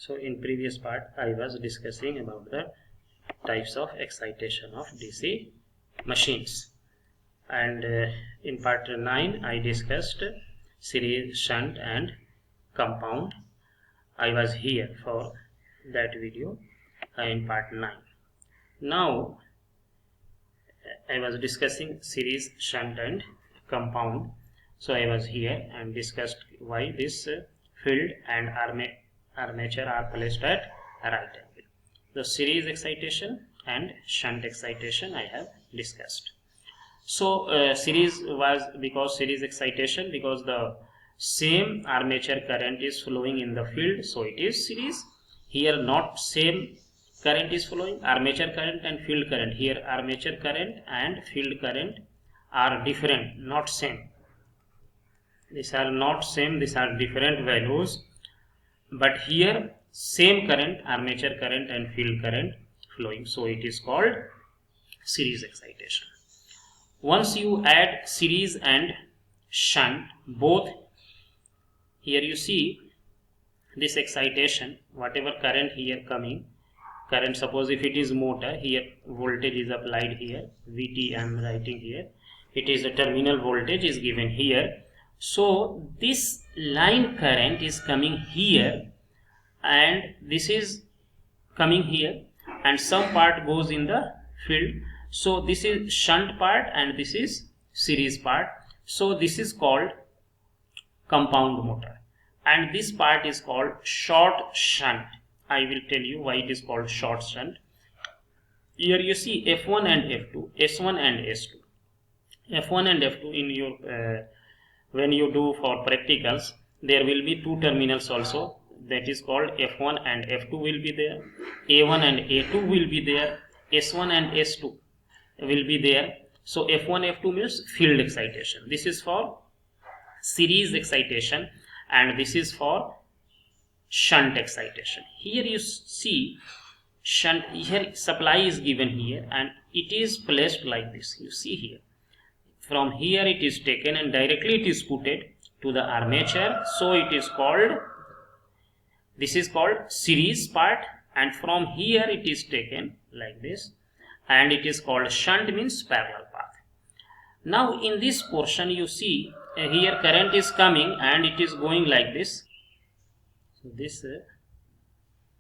So in previous part I was discussing about the types of excitation of DC machines, and in part 9 I discussed series, shunt and compound. I was here for that video in part 9. Now I was discussing series, shunt and compound. So I was here and discussed why this field and armature are placed at right angle. The series excitation and shunt excitation I have discussed. So series was because series excitation, because the same armature current is flowing in the field, so it is series. Here not same current is flowing, armature current and field current. Here armature current and field current are different, not same. These are not same, these are different values. But here same current, armature current and field current flowing, so it is called series excitation. Once you add series and shunt both, here you see this excitation, whatever current here coming, current, suppose if it is motor, here voltage is applied here, VT I am writing here, it is a terminal voltage is given here. So this line current is coming here and this is coming here, and some part goes in the field. So this is shunt part and this is series part. So this is called compound motor, and this part is called short shunt. I will tell you why it is called short shunt. Here you see F1 and F2, S1 and S2. F1 and F2 in your when you do for practicals, there will be two terminals also, that is called F1 and F2 will be there, A1 and A2 will be there, S1 and S2 will be there. So F1 F2 means field excitation. This is for series excitation and this is for shunt excitation. Here you see shunt, here supply is given here and it is placed like this. You see here, from here it is taken and directly it is putted to the armature, so it is called, this is called series part, and from here it is taken like this and it is called shunt, means parallel path. Now in this portion you see here current is coming and it is going like this. So this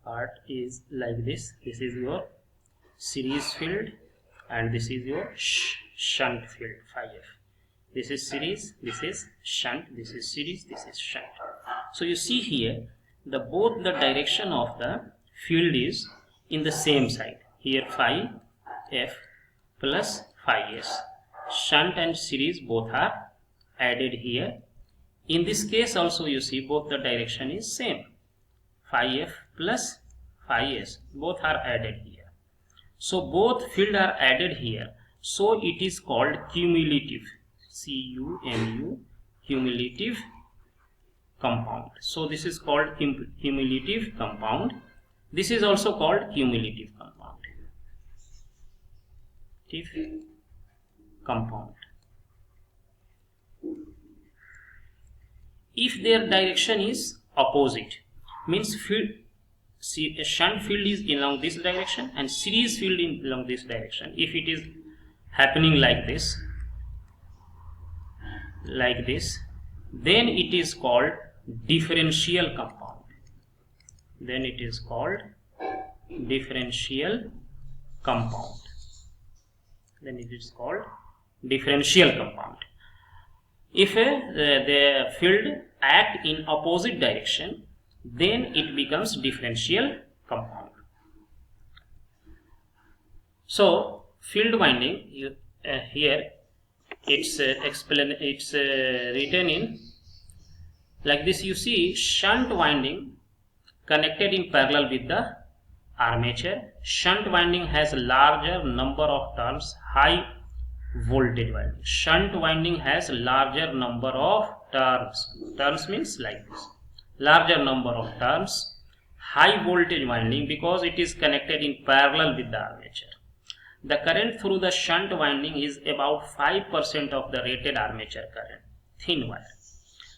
part is like this. This is your series field and this is your shunt field, phi f. This is series, this is shunt, this is series, this is shunt. So you see here the both the direction of the field is in the same side. Here phi f plus phi s. Shunt and series both are added here. In this case also you see both the direction is same. Phi f plus phi s, both are added here. So both field are added here. So it is called cumulative, C-U-M-U, cumulative compound. So this is called cumulative compound. This is also called cumulative compound. If their direction is opposite, means field, see, a shunt field is along this direction and series field in along this direction. If it is happening like this, then it is called differential compound. Then it is called differential compound. Then it is called differential compound. If the field act in opposite direction, then it becomes differential compound. So field winding, here it's written in like this. You see shunt winding connected in parallel with the armature. Shunt winding has larger number of turns, high voltage winding. Shunt winding has larger number of turns. Turns means like this, larger number of turns, high voltage winding because it is connected in parallel with the armature. The current through the shunt winding is about 5% of the rated armature current, thin wire.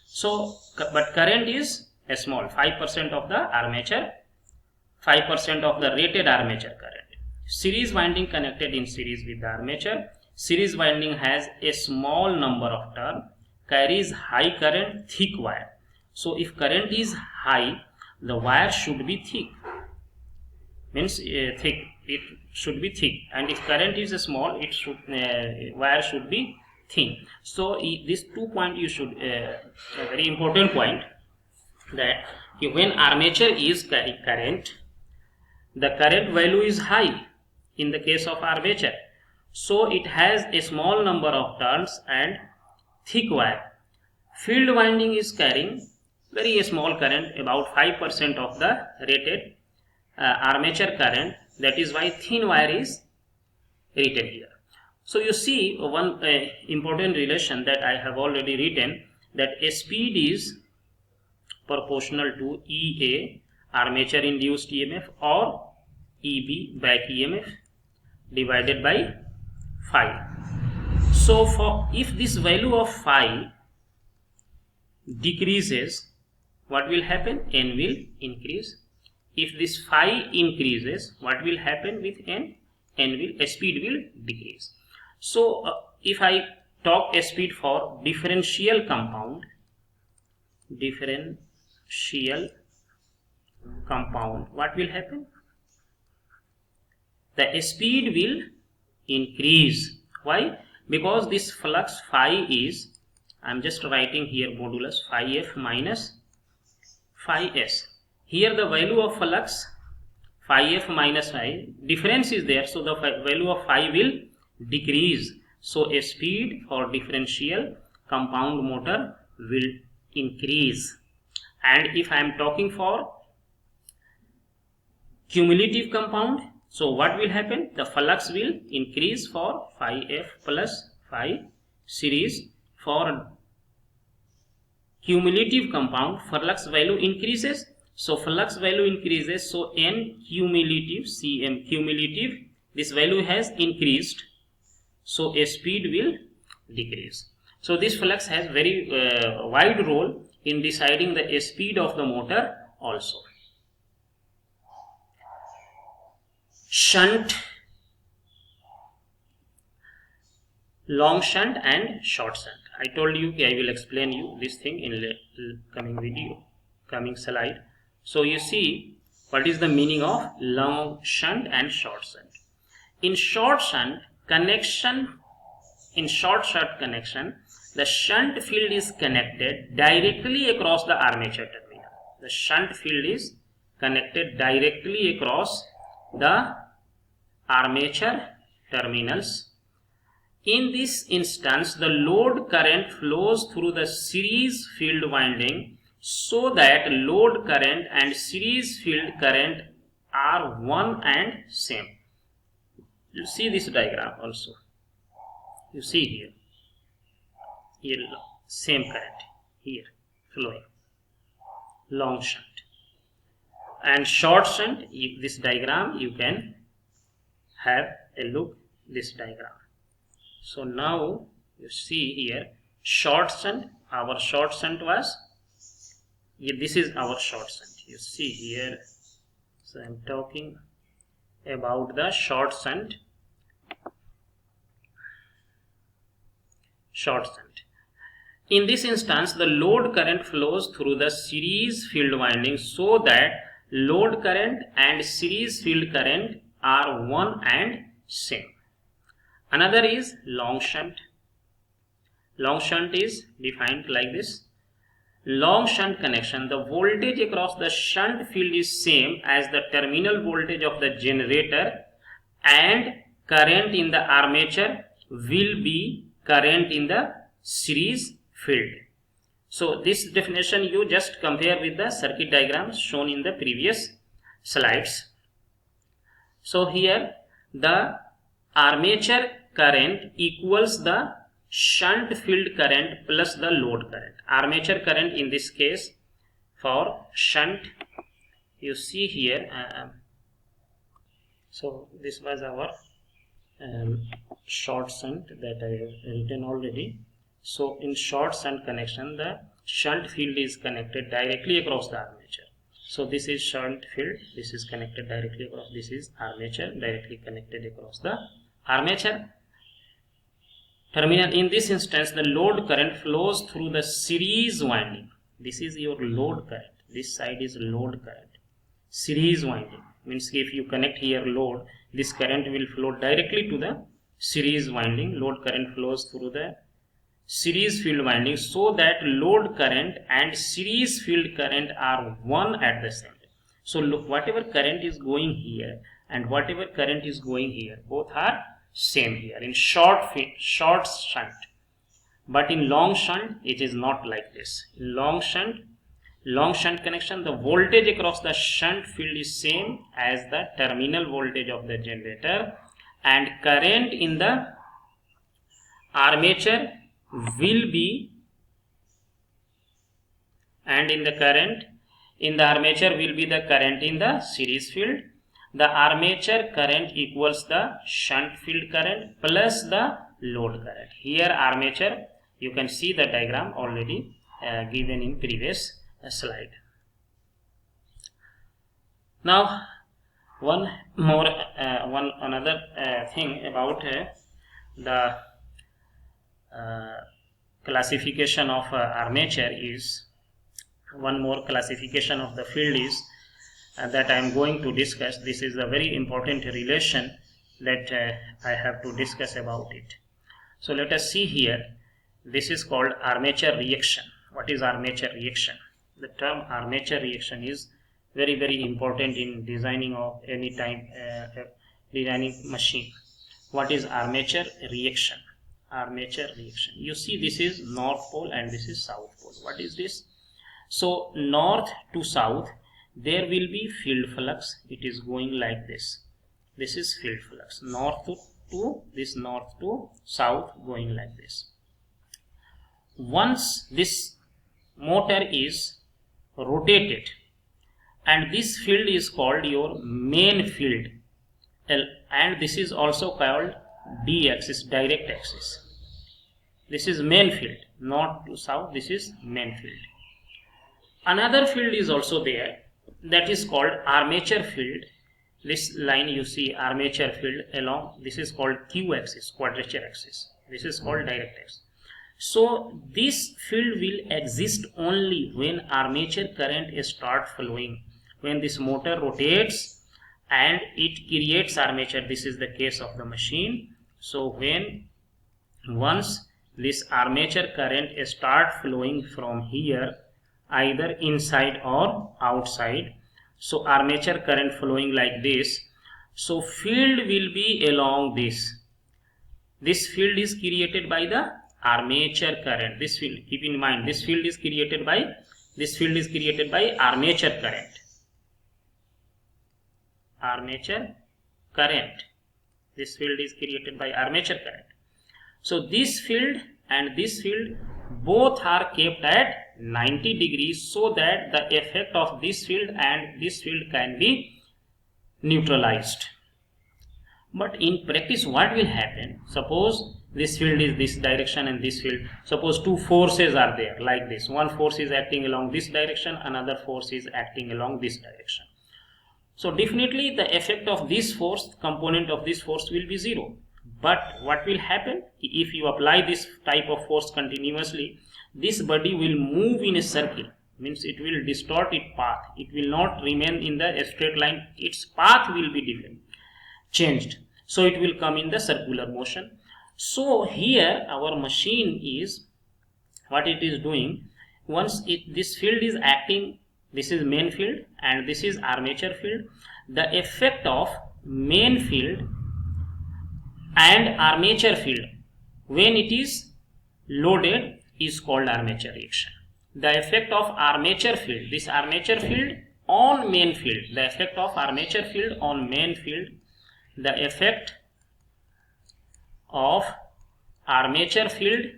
So, but current is small, 5% of the armature 5% of the rated armature current. Series winding connected in series with the armature. Series winding has a small number of turns, carries high current, thick wire. So if current is high, the wire should be thick, means thick, it should be thick, and if current is small, it should wire should be thin. So this 2 point you should a very important point, that when armature is carrying current, the current value is high in the case of armature, so it has a small number of turns and thick wire. Field winding is carrying very small current, about 5% of the rated armature current. That is why thin wire is written here. So you see one important relation that I have already written, that a speed is proportional to EA, armature induced EMF, or EB, back EMF, divided by phi. So for if this value of phi decreases, what will happen? N will increase. If this phi increases, what will happen with N? Speed will decrease. So if I talk a speed for differential compound, what will happen? The speed will increase. Why? Because this flux phi is, I am just writing here modulus phi f minus phi s. Here the value of flux phi f minus phi, difference is there, so the value of phi will decrease. So a speed for differential compound motor will increase. And if I am talking for cumulative compound, so what will happen? The flux will increase for phi f plus phi series. For cumulative compound, flux value increases, so flux value increases, so N cumulative, Cm cumulative, this value has increased, so a speed will decrease. So this flux has very wide role in deciding the speed of the motor also. Shunt, long shunt and short shunt. I told you I will explain you this thing in coming video, coming slide. So you see what is the meaning of long shunt and short shunt. In short shunt connection, the shunt field is connected directly across the armature terminal. The shunt field is connected directly across the armature terminals. In this instance, the load current flows through the series field winding, so that load current and series field current are one and same. You see this diagram also. You see here same current here flowing, long shunt. And short shunt, this diagram you can have a look this diagram. So now you see here short shunt, our short shunt was here, this is our short shunt. You see here, so I am talking about the short shunt. In this instance, the load current flows through the series field winding, so that load current and series field current are one and same. Another is long shunt. Long shunt is defined like this. Long shunt connection, the voltage across the shunt field is same as the terminal voltage of the generator, and current in the armature will be current in the series field. So this definition you just compare with the circuit diagrams shown in the previous slides. So here the armature current equals the shunt field current plus the load current. Armature current in this case for shunt, you see here, so this was our short shunt that I have written already. So in short shunt connection, the shunt field is connected directly across the armature. So this is shunt field, this is connected directly across, this is armature directly connected across the armature terminal. In this instance, the load current flows through the series winding. This is your load current, this side is load current. Series winding means if you connect here load, this current will flow directly to the series winding. Load current flows through the series field winding, so that load current and series field current are one at the center. So look, whatever current is going here and whatever current is going here, both are same here in short shunt. But in long shunt it is not like this. In long shunt connection, the voltage across the shunt field is same as the terminal voltage of the generator, and current in the armature will be, and in the current in the armature will be the current in the series field. The armature current equals the shunt field current plus the load current. Here armature, you can see the diagram already given in previous slide. Now one another thing about the classification of armature is, one more classification of the field is that I am going to discuss. This is a very important relation that I have to discuss about it. So let us see here. This is called armature reaction. What is armature reaction? The term armature reaction is very, very important in designing of any type designing machine. What is armature reaction? Armature reaction. You see, this is north pole and this is south pole. What is this? So north to south there will be field flux. It is going like this. This is field flux. North to this, north to south, going like this. Once this motor is rotated, and this field is called your main field, and this is also called D axis, direct axis. This is main field, north to south, this is main field. Another field is also there, that is called armature field. This line you see, armature field along, this is called Q axis, quadrature axis. This is called direct axis. So this field will exist only when armature current start flowing. When this motor rotates and it creates armature, this is the case of the machine. So when once this armature current start flowing from here, either inside or outside, so armature current flowing like this, so field will be along this. This field is created by the armature current. This field, keep in mind, this field is created by armature current. Armature current. This field is created by armature current. So this field and this field both are kept at 90 degrees, so that the effect of this field and this field can be neutralized. But in practice, what will happen? Suppose this field is this direction and this field. Suppose two forces are there like this. One force is acting along this direction, another force is acting along this direction. So definitely the effect of this force, component of this force, will be zero. But what will happen if you apply this type of force continuously? This body will move in a circle, means it will distort its path. It will not remain in the straight line. Its path will be different, changed. So it will come in the circular motion. So here our machine is, what it is doing, once this field is acting, this is main field and this is armature field, the effect of main field and armature field when it is loaded is called armature reaction. The effect of armature field, this armature field on main field, the effect of armature field on main field, the effect of armature field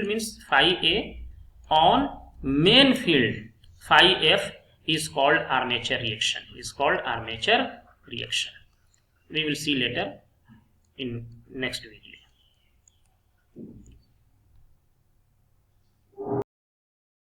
means phi A on main field phi F is called armature reaction, We will see later in next video.